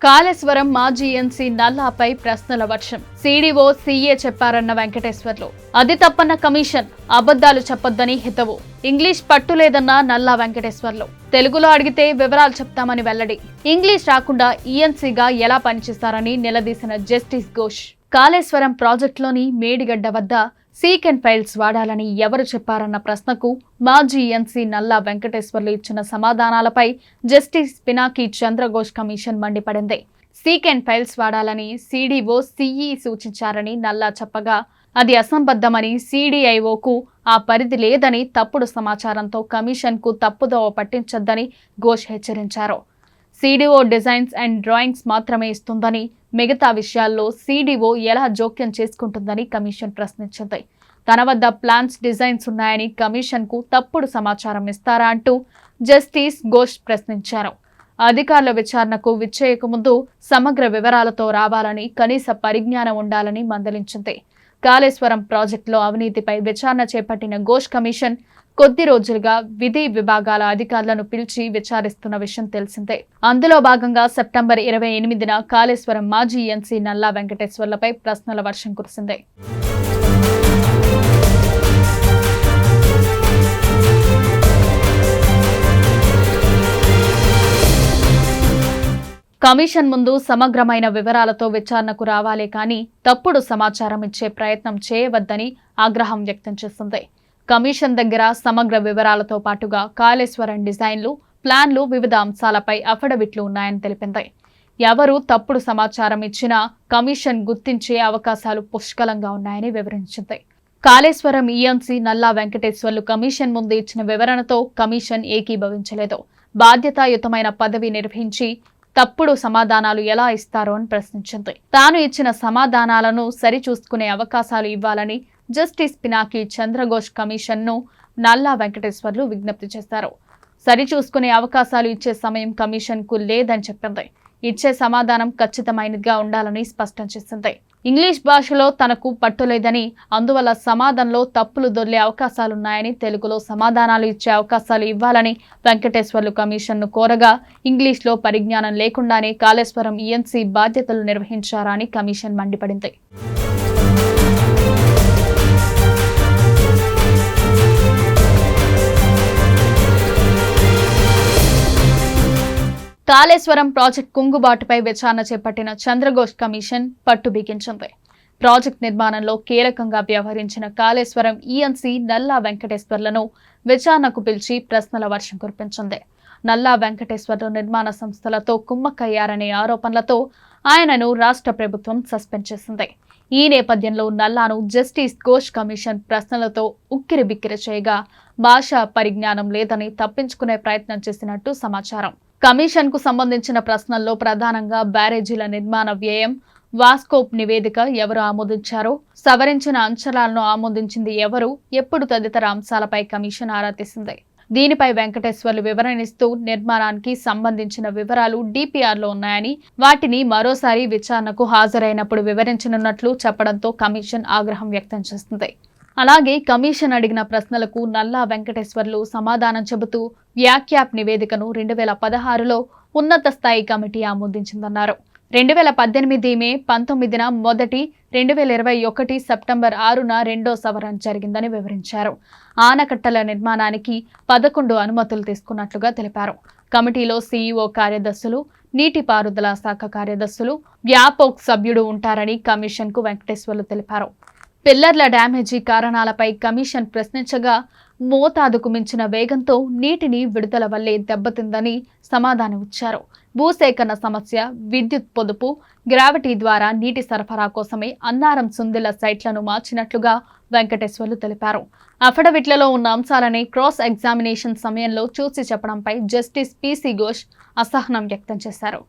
కాళేశ్వరం మాజీ ఎన్సీ నల్లాపై ప్రశ్నల వర్షం. సీడీఓ సీఏ చెప్పారన్న వెంకటేశ్వర్లు. అది తప్పన్న కమిషన్, అబద్ధాలు చెప్పొద్దని హితవు. ఇంగ్లీష్ పట్టులేదన్న నల్లా వెంకటేశ్వర్లు. తెలుగులో అడిగితే వివరాలు చెప్తామని వెల్లడి. ఇంగ్లీష్ రాకుండా ఈఎన్సీగా ఎలా పనిచేస్తారని నిలదీసిన జస్టిస్ ఘోష్. కాళేశ్వరం ప్రాజెక్టులోని మేడిగడ్డ వద్ద సీక్ అండ్ ఫైల్స్ వాడాలని ఎవరు చెప్పారన్న ప్రశ్నకు మాజీ ఎన్సీ నల్లా వెంకటేశ్వర్లు ఇచ్చిన సమాధానాలపై జస్టిస్ పినాకి చంద్రఘోష్ కమిషన్ మండిపడింది. సీక్ అండ్ ఫైల్స్ వాడాలని సీడీఓ సీఈ సూచించారని నల్లా చెప్పగా అది అసంబద్ధమని, సీడీఐఓకు ఆ పరిధి లేదని, తప్పుడు సమాచారంతో కమిషన్కు తప్పుదోవ పట్టించొద్దని ఘోష్ హెచ్చరించారు. సీడీఓ డిజైన్స్ అండ్ డ్రాయింగ్స్ మాత్రమే ఇస్తుందని, మిగతా విషయాల్లో సీడీఓ ఎలా జోక్యం చేసుకుంటుందని కమిషన్ ప్రశ్నించింది. తన వద్ద ప్లాన్స్, డిజైన్స్ ఉన్నాయని కమిషన్కు తప్పుడు సమాచారం ఇస్తారా అంటూ జస్టిస్ ఘోష్ ప్రశ్నించారు. అధికారుల విచారణకు విచ్చేయకముందు సమగ్ర వివరాలతో రావాలని, కనీస పరిజ్ఞానం ఉండాలని మందలించింది. కాళేశ్వరం ప్రాజెక్టులో అవినీతిపై విచారణ చేపట్టిన ఘోష్ కమిషన్ కొద్ది రోజులుగా విధి విభాగాల అధికారులను పిలిచి విచారిస్తున్న విషయం తెలిసిందే. అందులో భాగంగా సెప్టెంబర్ 28న కాళేశ్వరం మాజీ ఎన్సీ నల్లా వెంకటేశ్వర్లపై ప్రశ్నల వర్షం కురిసింది. కమిషన్ ముందు సమగ్రమైన వివరాలతో విచారణకు రావాలే కానీ తప్పుడు సమాచారం ఇచ్చే ప్రయత్నం చేయవద్దని ఆగ్రహం వ్యక్తం చేసింది. కమిషన్ దగ్గర సమగ్ర వివరాలతో పాటుగా కాళేశ్వరం డిజైన్లు, ప్లాన్లు, వివిధ అంశాలపై అఫిడవిట్లు ఉన్నాయని తెలిపింది. ఎవరు తప్పుడు సమాచారం ఇచ్చినా కమిషన్ గుర్తించే అవకాశాలు పుష్కలంగా ఉన్నాయని వివరించింది. కాళేశ్వరం ఈఎన్సీ నల్లా వెంకటేశ్వర్లు కమిషన్ ముందు ఇచ్చిన వివరణతో కమిషన్ ఏకీభవించలేదు. బాధ్యతాయుతమైన పదవి నిర్వహించి తప్పుడు సమాధానాలు ఎలా ఇస్తారో అని ప్రశ్నించింది. తాను ఇచ్చిన సమాధానాలను సరిచూసుకునే అవకాశాలు ఇవ్వాలని జస్టిస్ పినాకి చంద్రఘోష్ కమిషన్ను నల్లా వెంకటేశ్వర్లు విజ్ఞప్తి చేశారు. సరిచూసుకునే అవకాశాలు ఇచ్చే సమయం కమిషన్కు లేదని చెప్పింది. ఇచ్చే సమాధానం ఖచ్చితమైనదిగా ఉండాలని స్పష్టం చేసింది. ఇంగ్లీష్ భాషలో తనకు పట్టులేదని, అందువల్ల సమాధానంలో తప్పులు దొర్లే అవకాశాలున్నాయని, తెలుగులో సమాధానాలు ఇచ్చే అవకాశాలు ఇవ్వాలని వెంకటేశ్వర్లు కమిషన్ను కోరగా ఇంగ్లీష్లో పరిజ్ఞానం లేకుండానే కాళేశ్వరం ఈఎన్సీ బాధ్యతలు నిర్వహించారా అని కమిషన్ మండిపడింది. కాళేశ్వరం ప్రాజెక్టు కుంగుబాటుపై విచారణ చేపట్టిన చంద్రఘోష్ కమిషన్ పట్టు బిగించింది. ప్రాజెక్టు నిర్మాణంలో కీలకంగా వ్యవహరించిన కాళేశ్వరం ఈఎన్సీ నల్లా వెంకటేశ్వర్లను విచారణకు పిలిచి ప్రశ్నల వర్షం కురిపించింది. నల్లా వెంకటేశ్వర్లు నిర్మాణ సంస్థలతో కుమ్మక్కయ్యారనే ఆరోపణలతో ఆయనను రాష్ట్ర ప్రభుత్వం సస్పెండ్ చేసింది. ఈ నేపథ్యంలో నల్లాను జస్టిస్ ఘోష్ కమిషన్ ప్రశ్నలతో ఉక్కిరిబిక్కిరి చేయగా భాషా పరిజ్ఞానం లేదని తప్పించుకునే ప్రయత్నం చేసినట్టు సమాచారం. కమిషన్ కు సంబంధించిన ప్రశ్నల్లో ప్రధానంగా బ్యారేజీల నిర్మాణ వ్యయం, వాస్కోప్ నివేదిక ఎవరు ఆమోదించారో, సవరించిన అంచనాలను ఆమోదించింది ఎవరు, ఎప్పుడు తదితర అంశాలపై కమిషన్ ఆరా తీసింది. దీనిపై వెంకటేశ్వర్లు వివరణిస్తూ నిర్మాణానికి సంబంధించిన వివరాలు డిపిఆర్లో ఉన్నాయని, వాటిని మరోసారి విచారణకు హాజరైనప్పుడు వివరించనున్నట్లు చెప్పడంతో కమిషన్ ఆగ్రహం వ్యక్తం చేస్తుంది. అలాగే కమిషన్ అడిగిన ప్రశ్నలకు నల్లా వెంకటేశ్వర్లు సమాధానం చెబుతూ వ్యాఖ్యాప్ నివేదికను 2016లో ఉన్నత స్థాయి కమిటీ ఆమోదించిందన్నారు. 2018 మే 19న మొదటి, 2021 సెప్టెంబర్ 6న రెండో సవరణ జరిగిందని వివరించారు. ఆనకట్టల నిర్మాణానికి 11 అనుమతులు తీసుకున్నట్లుగా తెలిపారు. కమిటీలో సీఈఓ కార్యదర్శులు, నీటిపారుదల శాఖ కార్యదర్శులు, వ్యాపోక్ సభ్యుడు ఉంటారని కమిషన్కు వెంకటేశ్వర్లు తెలిపారు. పిల్లర్ల డ్యామేజీ కారణాలపై కమిషన్ ప్రశ్నించగా మోతాదుకు మించిన వేగంతో నీటిని విడుదల వల్లే దెబ్బతిందని సమాధానం ఇచ్చారు. భూసేకరణ సమస్య, విద్యుత్ పొదుపు, గ్రావిటీ ద్వారా నీటి సరఫరా కోసమే అన్నారం, సుందిళ్ల సైట్లను మార్చినట్లుగా వెంకటేశ్వర్లు తెలిపారు. అఫిడవిట్లలో ఉన్న అంశాలని క్రాస్ ఎగ్జామినేషన్ సమయంలో చూసి చెప్పడంపై జస్టిస్ పీసీ ఘోష్ అసహనం వ్యక్తం చేశారు.